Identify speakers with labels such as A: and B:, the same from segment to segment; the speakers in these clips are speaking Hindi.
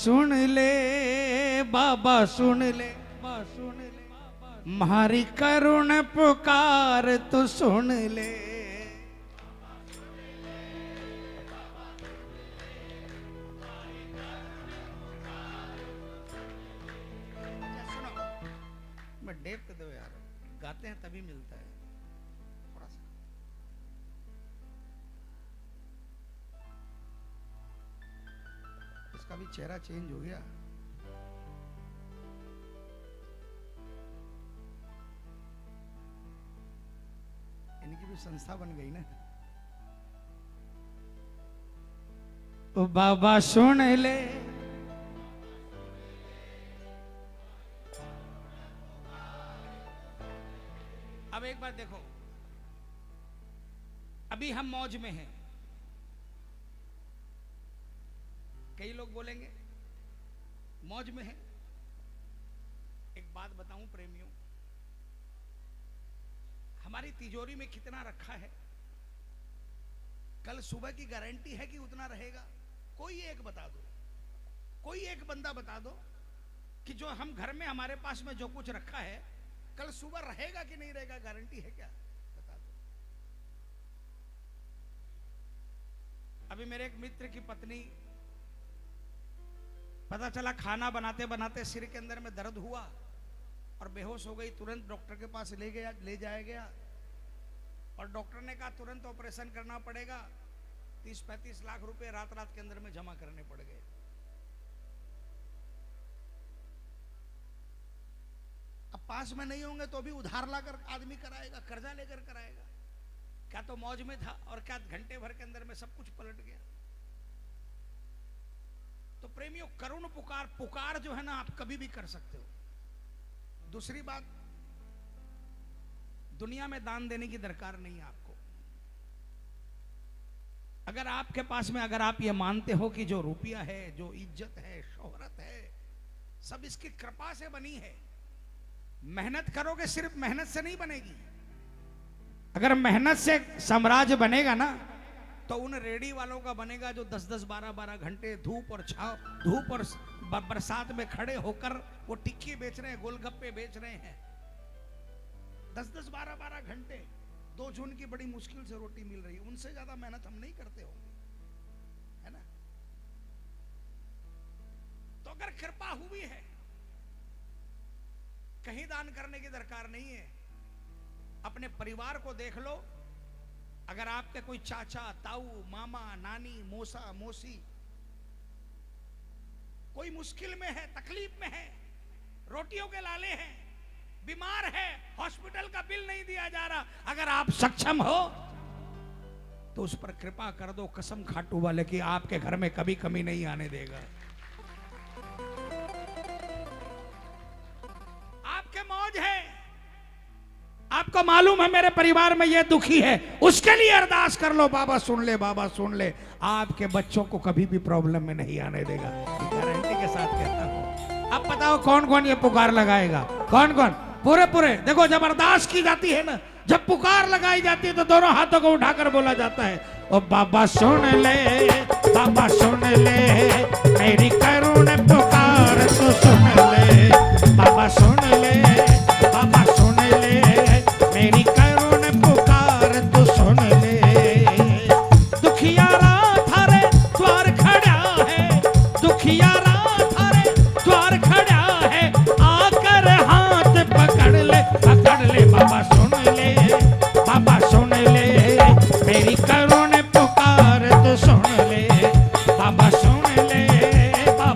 A: सुन ले बाबा सुन ले मारी करुण पुकार तू सुन ले। सुनो मैं डेप्थ दो यार, गाते हैं तभी मिलता है थोड़ा सा। इसका भी चेहरा चेंज हो गया। इनकी भी संस्था बन गई ना। ओ बाबा सुन ले अब एक बात देखो, अभी हम मौज में हैं। कई लोग बोलेंगे मौज में है। एक बात बताऊं प्रेमियों, हमारी तिजोरी में कितना रखा है, कल सुबह की गारंटी है कि उतना रहेगा? कोई एक बता दो, कोई एक बंदा बता दो कि जो हम घर में हमारे पास में जो कुछ रखा है कल सुबह रहेगा कि नहीं रहेगा, गारंटी है क्या? बता दो। अभी मेरे एक मित्र की पत्नी, पता चला खाना बनाते बनाते सिर के अंदर में दर्द हुआ और बेहोश हो गई। तुरंत डॉक्टर के पास ले जाया गया और डॉक्टर ने कहा तुरंत ऑपरेशन करना पड़ेगा। 30-35 लाख रुपए रात के अंदर में जमा करने पड़ गए। अब पास में नहीं होंगे तो भी उधार लाकर आदमी कराएगा, कर्जा लेकर कराएगा। क्या तो मौज में था और क्या घंटे भर के अंदर में सब कुछ पलट गया। तो प्रेमियों, करुण पुकार जो है ना, आप कभी भी कर सकते हो। दूसरी बात, दुनिया में दान देने की दरकार नहीं है आपको। अगर आपके पास में, अगर आप ये मानते हो कि जो रुपया है, जो इज्जत है, शोहरत है, सब इसकी कृपा से बनी है, मेहनत करोगे, सिर्फ मेहनत से नहीं बनेगी। अगर मेहनत से साम्राज्य बनेगा ना तो उन रेडी वालों का बनेगा जो 10-10, 12-12 घंटे धूप और बरसात में खड़े होकर वो टिक्की बेच रहे हैं, गोलगप्पे बेच रहे हैं। 10-10, 12-12 घंटे, 2 जून की बड़ी मुश्किल से रोटी मिल रही है। उनसे ज्यादा मेहनत हम नहीं करते होंगे, है ना? तो अगर कृपा हुई है, कहीं दान करने की दरकार नहीं है। अपने परिवार को देख लो। अगर आपके कोई चाचा, ताऊ, मामा, नानी, मौसा, मौसी कोई मुश्किल में है, तकलीफ में है, रोटियों के लाले हैं, बीमार है, हॉस्पिटल का बिल नहीं दिया जा रहा, अगर आप सक्षम हो तो उस पर कृपा कर दो। कसम खाटू वाले की आपके घर में कभी कमी नहीं आने देगा। आपके मौज है, आपको मालूम है मेरे परिवार में ये दुखी है, उसके लिए अरदास कर लो। बाबा सुन ले, बाबा सुन ले। आपके बच्चों को कभी भी प्रॉब्लम में नहीं आने देगा, गारंटी के साथ कहता हूं। अब बताओ कौन कौन ये पुकार लगाएगा? कौन कौन? पूरे देखो, जब अरदास की जाती है ना, जब पुकार लगाई जाती है तो दोनों हाथों को उठाकर बोला जाता है, ओ बाबा सुन ले, बाबा सुन ले, मेरी करुण पुकार तो सुन ले। बाबा सुन ले, बाबा सुन ले, मेरी करुण पुकार तो सुन ले। दुखियारा थारे द्वार खड़ा है, दुखियारा थारे द्वार खड़ा है, आकर हाथ पकड़ ले, पकड़ ले। बाबा सुन ले, बाबा सुन ले, मेरी करुण पुकार तो सुन ले। बाबा सुन ले, बाबा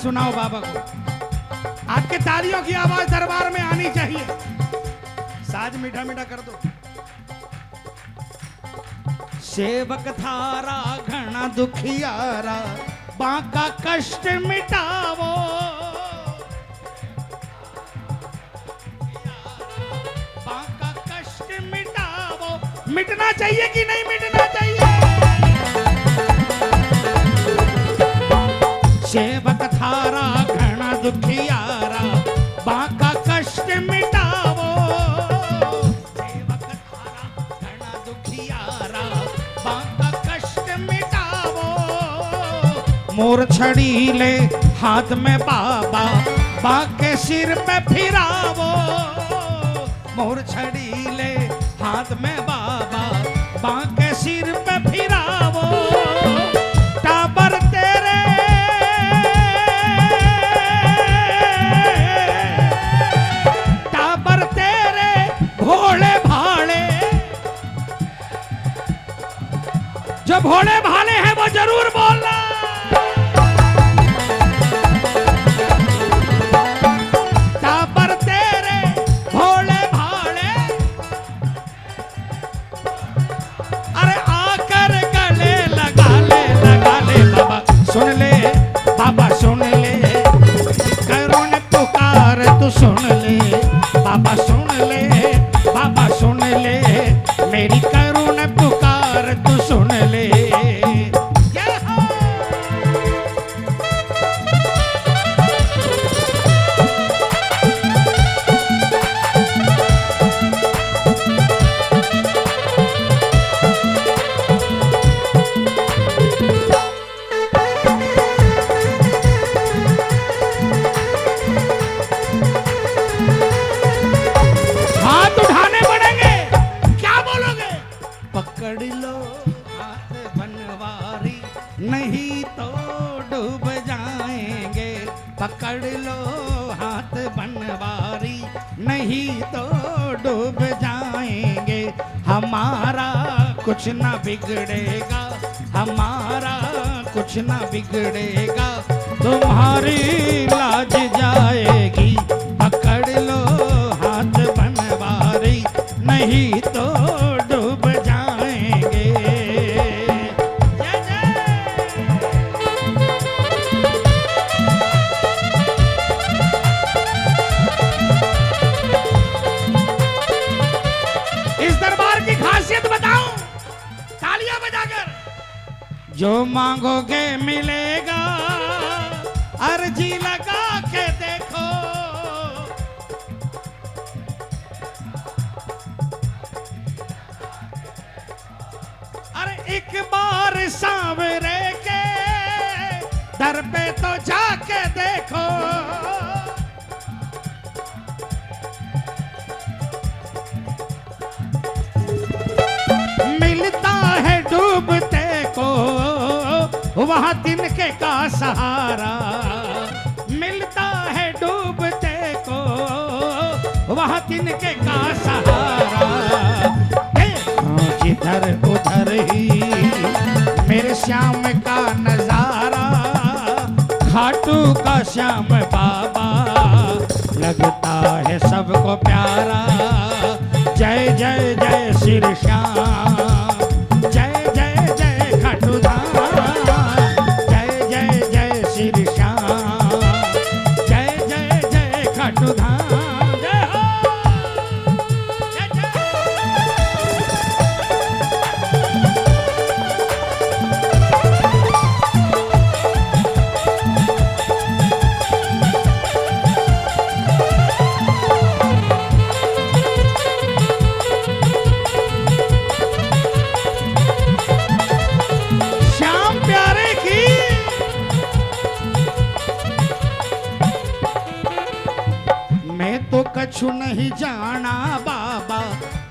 A: सुनाओ बाबा को। आपके तालियों की आवाज दरबार में आनी चाहिए। साज मीठा मीठा कर दो। सेवक थारा घना दुखियारा, बाका कष्ट मिटावो। बाका कष्ट मिटावो। मिटना चाहिए कि नहीं मिटना चाहिए? सेवक थारा घना दुखियारा, बाका कष्ट मिटावो। सेवक थारा घना दुखियारा, बाका कष्ट मिटावो। मोर छड़ी ले हाथ में बाबा, बाके सिर पे फिरावो। मोर छड़ी ले हाथ में बाबा, बाके सिर पे फिरावो। टाबर तेरे भोले भाले, जो भोले भाले हैं वो जरूर बोलना। टाबर तेरे भोले भाले, अरे आकर गले लगा ले बाबा सुन ले, बाबा सुन ले। करुण पुकार तू सुन ले, बाबा सुन ले, बाबा सुन ले। मेरी करुण पुकार तू सुन ले। हाथ उठाने पड़ेंगे, क्या बोलोगे? पकड़ लो हाथ बनवारी, नहीं तो डूब जाएंगे। पकड़ लो हाथ बनवारी, नहीं तो डूब जाएंगे। हमारा कुछ ना बिगड़ेगा, हमारा कुछ ना बिगड़ेगा। तुम्हारी लाज जाएगी। पकड़ लो हाथ बनवारी, नहीं तो डूब जाएंगे। जय जय। इस दरबार की खासियत बताऊं, तालियां बजाकर। जो मांगोगे मिलेगा, अर्जी लगा के देखो। अरे एक बार सांवरे के दर पे तो जाके देखो। मिलता है डूबते को वहां तिनके का सहारा। मिलता है डूबते को वहां तिनके का सहारा। जिधर उधर ही मेरे श्याम का नजारा, खाटू का श्याम बाबा लगता है सबको प्यारा। जय जय जय श्री श्याम, जय जय जय खाटू धाम। जय जय जय श्री श्याम, जय जय जय खाटू धाम। जय हो, जय जय। श्याम प्यारे की मैं तो कछु नहीं जाना बाबा,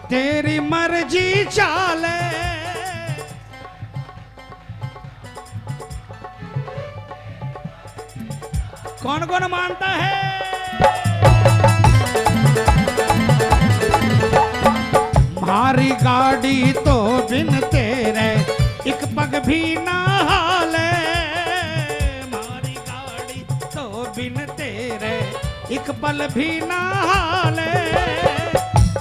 A: तेरी मर्जी चाले। कौन कौन मानता है? मारी गाड़ी तो बिन तेरे एक पग भी ना हाले। मारी गाड़ी तो एक पल भी ना हाले।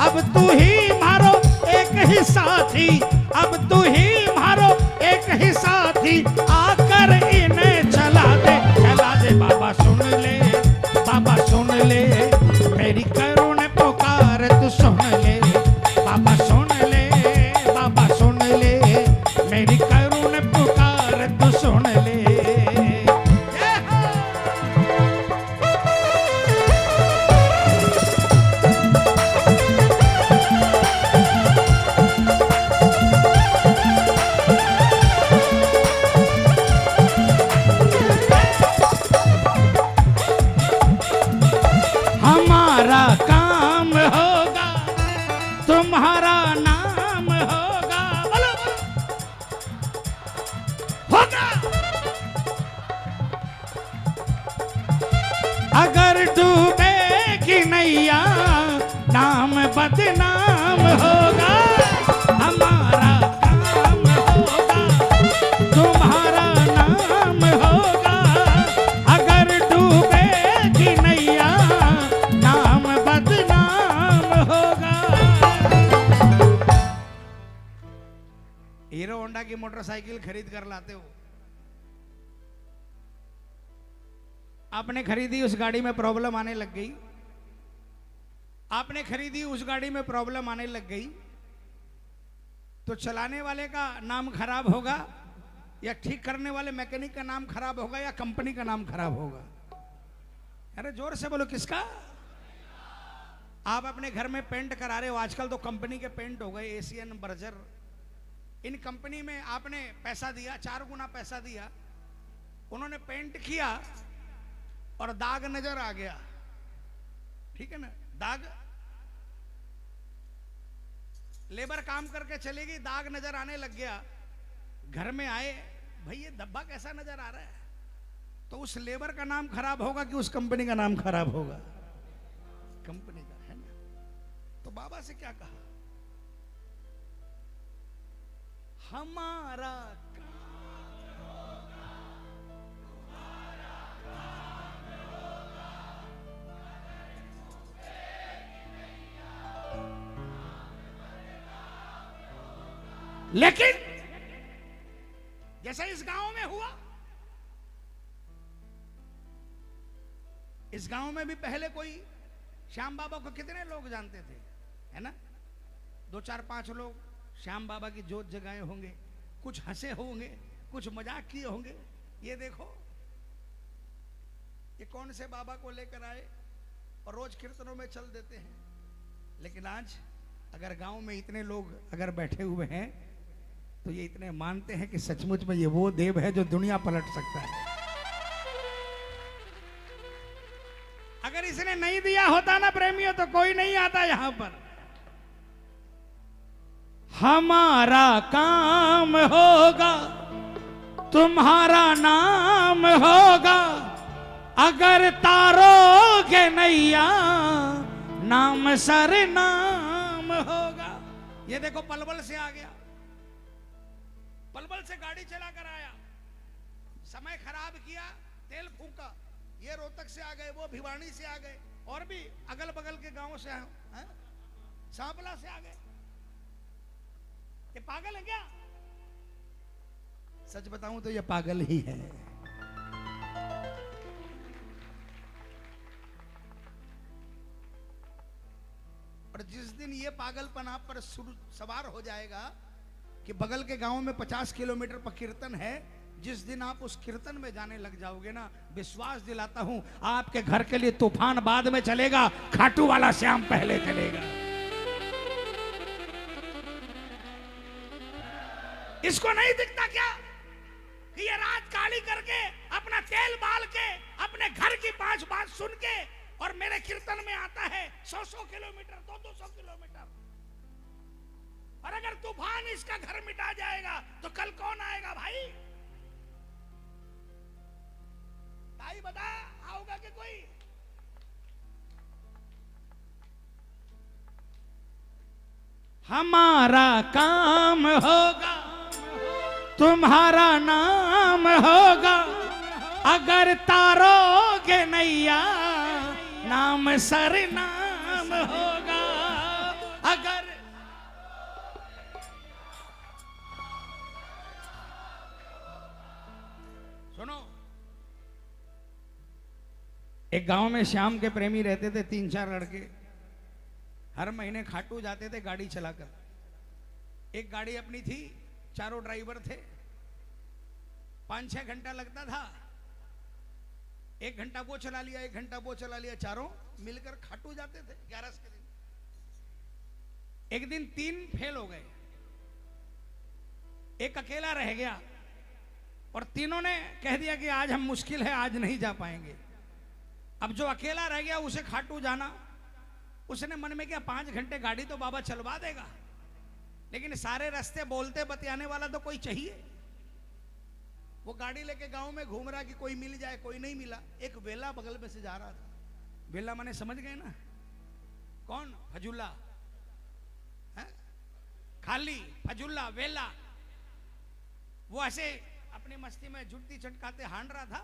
A: अब तू ही मारो एक ही साथी, अब तू ही मारो एक ही साथी, आकर इन्हें चला दे बाबा सुन ले, बाबा सुन ले, मेरी करुण पुकार तू सुन ले, बाबा सुन ले, बाबा सुन ले, मेरी करुण पुकार तू सुन ले। हमारा काम होगा, तुम्हारा नाम होगा, बोलो होगा। अगर डूबेगी नैया नाम बदनाम होगा। हमारा काम होगा, तुम्हारा नाम होगा। अगर डूबेगी नैया नाम बदनाम होगा। हीरो होंडा की मोटरसाइकिल खरीद कर लाते हो, आपने खरीदी, उस गाड़ी में प्रॉब्लम आने लग गई। आपने खरीदी, उस गाड़ी में प्रॉब्लम आने लग गई, तो चलाने वाले का नाम खराब होगा, या ठीक करने वाले मैकेनिक का नाम खराब होगा, या कंपनी का नाम खराब होगा? अरे जोर से बोलो, किसका? आप अपने घर में पेंट करा रहे हो, आजकल तो कंपनी के पेंट हो गए, एशियन, बर्जर। इन कंपनी में आपने पैसा दिया, 4 गुना पैसा दिया, उन्होंने पेंट किया और दाग नजर आ गया, ठीक है ना? दाग, लेबर काम करके चली गई, दाग नजर आने लग गया। घर में आए, भाई ये धब्बा कैसा नजर आ रहा है? तो उस लेबर का नाम खराब होगा कि उस कंपनी का नाम खराब होगा? कंपनी का, है ना? तो बाबा से क्या कहा? हमारा लेकिन जैसा इस गांव में हुआ, इस गांव में भी पहले कोई श्याम बाबा को कितने लोग जानते थे, है ना? 2, 4, 5 लोग श्याम बाबा की जोत जगाए होंगे, कुछ हंसे होंगे, कुछ मजाक किए होंगे। ये देखो, ये कौन से बाबा को लेकर आए और रोज कीर्तनों में चल देते हैं। लेकिन आज अगर गांव में इतने लोग अगर बैठे हुए हैं, तो ये इतने मानते हैं कि सचमुच में ये वो देव है जो दुनिया पलट सकता है। अगर इसने नहीं दिया होता ना प्रेमियों, तो कोई नहीं आता यहां पर। हमारा काम होगा, तुम्हारा नाम होगा। अगर तारोगे नैया नाम सर नाम होगा। ये देखो, पलवल से आ गया, पलवल से गाड़ी चला कर आया, समय खराब किया, तेल फूका। ये रोहतक से आ गए, वो भिवानी से आ गए, और भी अगल बगल के गांवों से आए, सांपला से आ गए। ये पागल है क्या? सच बताऊं तो ये पागल ही है। और जिस दिन ये पागलपन आप पर सवार हो जाएगा कि बगल के गांव में 50 किलोमीटर पर कीर्तन है, जिस दिन आप उस कीर्तन में जाने लग जाओगे ना, विश्वास दिलाता हूं, आपके घर के लिए तूफान बाद में चलेगा, खाटू वाला श्याम पहले चलेगा। इसको नहीं दिखता क्या कि ये रात काली करके अपना तेल बाल के अपने घर की 5 बात सुन के और मेरे कीर्तन में आता है 100-100 किलोमीटर, 200 किलोमीटर। और अगर तूफान इसका घर मिटा जाएगा तो कल कौन आएगा भाई? ताई बता, आओगा कि कोई? हमारा काम होगा, तुम्हारा नाम होगा। अगर तारोगे नैया नाम सर नाम होगा अगर। सुनो, एक गांव में श्याम के प्रेमी रहते थे, 3-4 लड़के। हर महीने खाटू जाते थे गाड़ी चलाकर। एक गाड़ी अपनी थी, चारों ड्राइवर थे। 5-6 घंटा लगता था। 1 घंटा वो चला लिया, 1 घंटा वो चला लिया, चारों मिलकर खाटू जाते थे 11 के दिन। एक दिन 3 फेल हो गए, एक अकेला रह गया और तीनों ने कह दिया कि आज हम मुश्किल है, आज नहीं जा पाएंगे। अब जो अकेला रह गया उसे खाटू जाना, उसने मन में किया 5 घंटे गाड़ी तो बाबा चलवा देगा, लेकिन सारे रास्ते बोलते बतियाने वाला तो कोई चाहिए। वो गाड़ी लेके गांव में घूम रहा कि कोई मिल जाए, कोई नहीं मिला। एक वेला बगल में से जा रहा था। वेला माने समझ गए ना, कौन? फजुल्ला है? खाली फजुल्ला वेला। वो ऐसे अपनी मस्ती में जुटती चटकाते हांड रहा था।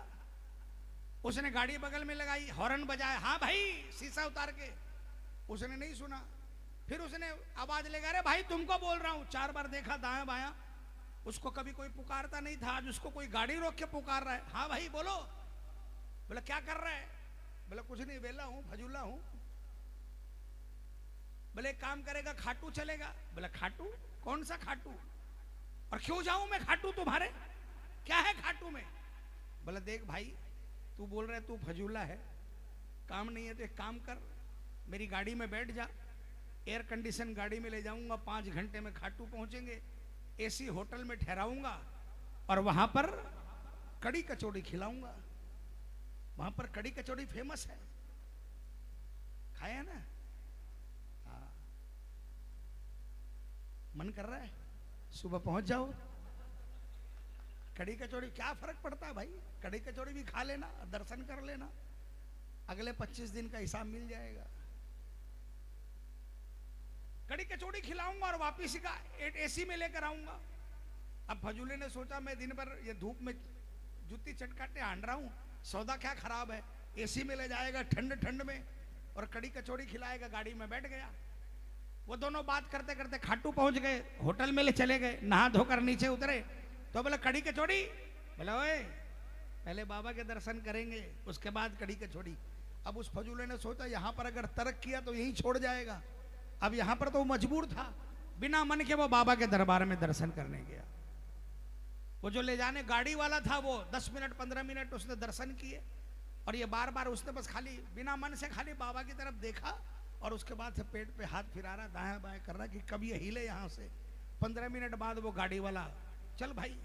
A: उसने गाड़ी बगल में लगाई, हॉर्न बजाया, हाँ भाई, शीशा उतार के। उसने नहीं सुना। फिर उसने आवाज लेगा, अरे भाई तुमको बोल रहा हूं। 4 बार देखा दाएं बायां, उसको कभी कोई पुकारता नहीं था। आज उसको कोई गाड़ी रोक के पुकार रहा है, हाँ भाई बोलो। बोला क्या कर रहा है? बोला कुछ नहीं, वेला हूं, फजुल्ला हूं। बोले काम करेगा, खाटू चलेगा। बोला खाटू? कौन सा खाटू? और क्यों जाऊं मैं खाटू तुम्हारे? क्या है खाटू में? बोला देख भाई, तू बोल रहा है तू फजुल्ला है, काम नहीं है तो एक काम कर, मेरी गाड़ी में बैठ जा, एयर कंडीशन गाड़ी में ले जाऊंगा, 5 घंटे में खाटू पहुंचेंगे, एसी होटल में ठहराऊंगा और वहां पर कड़ी कचौड़ी खिलाऊंगा। वहां पर कड़ी कचौड़ी फेमस है, खाया ना? हाँ, मन कर रहा है सुबह पहुंच जाओ। कड़ी कचौड़ी क्या फर्क पड़ता है भाई, कड़ी कचौड़ी भी खा लेना, दर्शन कर लेना, अगले 25 दिन का हिसाब मिल जाएगा। कड़ी कचौड़ी खिलाऊंगा और वापिस का एसी में लेकर आऊंगा। अब फजूले ने सोचा मैं दिन भर ये धूप में जूती चटकाटे हांड रहा हूं, सौदा क्या खराब है, एसी में ले जाएगा ठंड ठंड में और कड़ी कचौड़ी खिलाएगा। गाड़ी में बैठ गया। वो दोनों बात करते करते खाटू पहुंच गए, होटल में ले चले गए, नहा धोकर नीचे उतरे तो बोले कड़ी कचौड़ी। बोला ओए पहले बाबा के दर्शन करेंगे उसके बाद कड़ी कचौड़ी। अब उस फजूले ने सोचा यहां पर अगर तर्क किया तो यहीं छोड़ जाएगा। अब यहां पर तो वो मजबूर था, बिना मन के वो बाबा के दरबार में दर्शन करने गया। वो जो ले जाने गाड़ी वाला था वो 10 मिनट 15 मिनट उसने दर्शन किए और ये बार बार उसने बस खाली बिना मन से खाली बाबा की तरफ देखा और उसके बाद से पेट पे हाथ फिरा रहा, दाएं बाएं कर रहा कि कब ये हिले यहां से। 15 मिनट बाद वो गाड़ी वाला, चल भाई,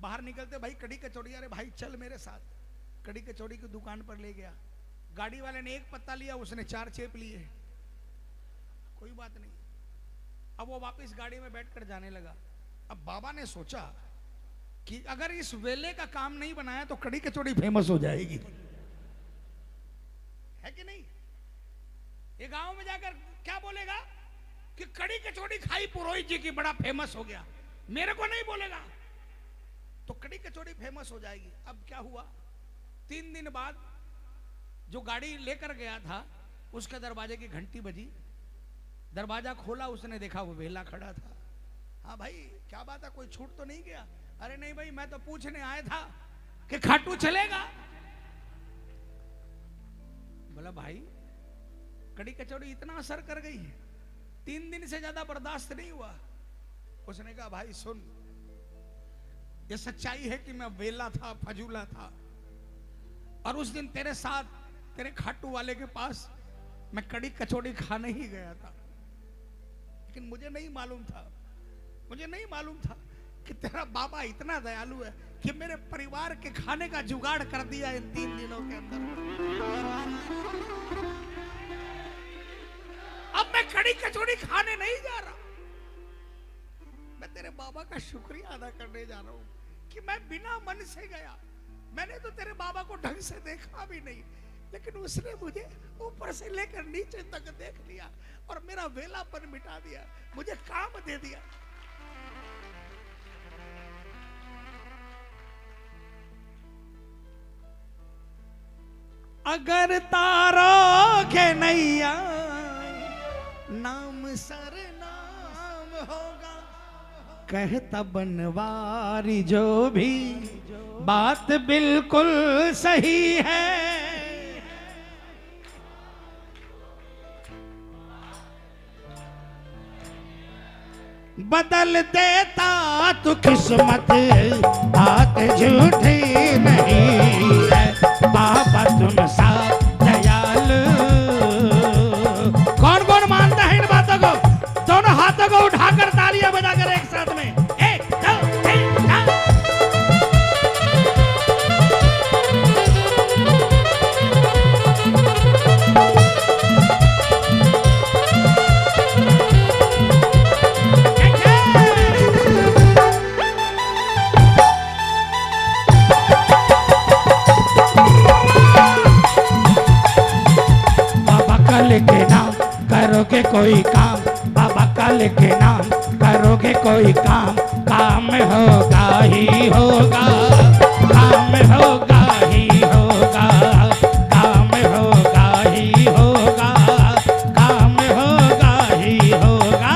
A: बाहर निकलते, भाई कड़ी कचौड़ी, अरे भाई चल मेरे साथ। कड़ी कचौड़ी की दुकान पर ले गया। गाड़ी वाले ने 1 पत्ता लिया, उसने 4 चेप लिए, कोई बात नहीं। अब वो वापस गाड़ी में बैठकर जाने लगा। अब बाबा ने सोचा कि अगर इस वेले का काम नहीं बनाया तो कड़ी कचौड़ी फेमस हो जाएगी, है कि नहीं? ये गांव में जाकर क्या बोलेगा कि कड़ी कचौड़ी खाई पुरोहित जी की, बड़ा फेमस हो गया, मेरे को नहीं बोलेगा तो कड़ी कचौड़ी फेमस हो जाएगी। अब क्या हुआ, 3 दिन बाद जो गाड़ी लेकर गया था उसके दरवाजे की घंटी बजी। दरवाजा खोला, उसने देखा वो वेला खड़ा था। हाँ भाई क्या बात है, कोई छूट तो नहीं गया? अरे नहीं भाई, मैं तो पूछने आया था कि खाटू चलेगा। बोला भाई कड़ी कचौड़ी इतना असर कर गई है, 3 दिन से ज्यादा बर्दाश्त नहीं हुआ। उसने कहा भाई सुन, ये सच्चाई है कि मैं वेला था, फजूला था, और उस दिन तेरे साथ तेरे खाटू वाले के पास मैं कड़ी कचौड़ी खाने ही गया था, लेकिन मुझे नहीं मालूम था कि तेरा बाबा इतना दयालु है कि मेरे परिवार के खाने का जुगाड़ कर दिया इन 3 दिनों के अंदर। अब मैं कड़ी कचौड़ी खाने नहीं जा रहा, मैं तेरे बाबा का शुक्रिया अदा करने जा रहा हूं कि मैं बिना मन से गया। मैंने तो तेरे बाबा को ढंग से देखा भी नहीं, लेकिन उसने मुझे ऊपर से लेकर नीचे तक देख लिया और मेरा वेलापन मिटा दिया, मुझे काम दे दिया। अगर तारों के नैया नाम सर नाम होगा, कहता बनवारी जो भी बात बिल्कुल सही है। बदल देता तू किस्मत, बात झूठी नहीं है। बाबा तुम सा दयालु। कौन कौन मानता है इन बातों को? दोनों हाथों को उठाकर तालियां बजाकर एक साथ में, 1 2 3 4। के नाम करोगे कोई काम, बाबा कल के नाम करोगे कोई काम, काम होगा ही होगा, काम होगा ही होगा, काम होगा ही होगा, काम होगा ही होगा।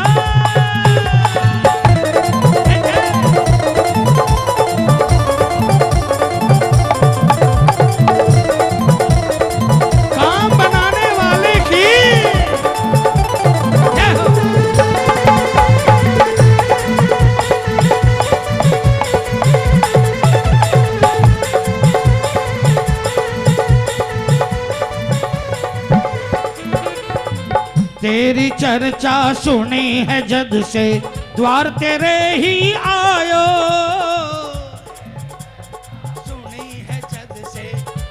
A: काम बनाने वाले की तेरी चर्चा सुनी है जद से, द्वार तेरे ही आयो। सुनी है जद से,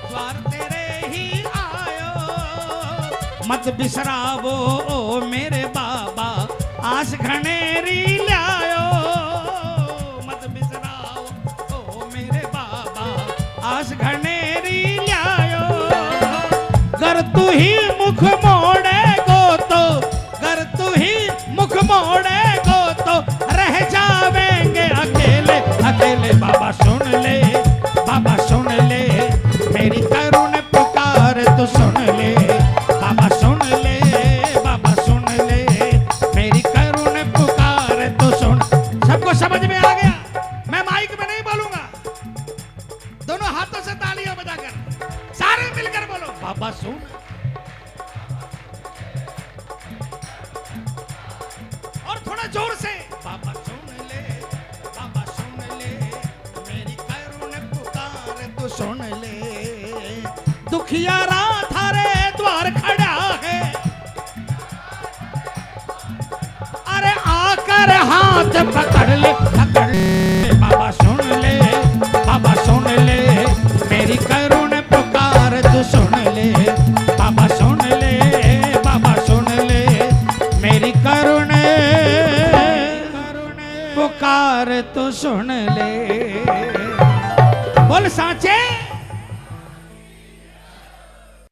A: द्वार तेरे ही आयो। मत बिसरावो ओ मेरे बाबा, आस घनेरी लायो। मत बिसरावो ओ मेरे बाबा, आस घनेरी लायो। गर तू ही मुख मोड़े अगर तू ही मुख मोड़े को तो रह जावेंगे अकेले अकेले। बाबा सुन ले, बाबा सुन ले, मेरी करुण पुकार तू सुन ले। बाबा सुन ले, बाबा सुन ले, मेरी करुण पुकार तू सुन। सबको समझ में आ गया? मैं माइक में नहीं बोलूंगा, दोनों हाथों से तालियां बजाकर सारे मिलकर बोलो, बाबा सुन। थोड़ा जोर से, बाबा सुन ले, बाबा सुन ले, मेरी करुण पुकार तू सुन ले। दुखियारा थारे द्वार खड़ा है, अरे आकर हाथ पकड़ ले, पकड़ ले। बाबा सुन ले, बाबा सुन ले, मेरी करुण पुकार तू सुन ले। बाबा सुन ले, बाबा सुन ले, मेरी करुण पुकार तो सुन ले। बोल सांचे।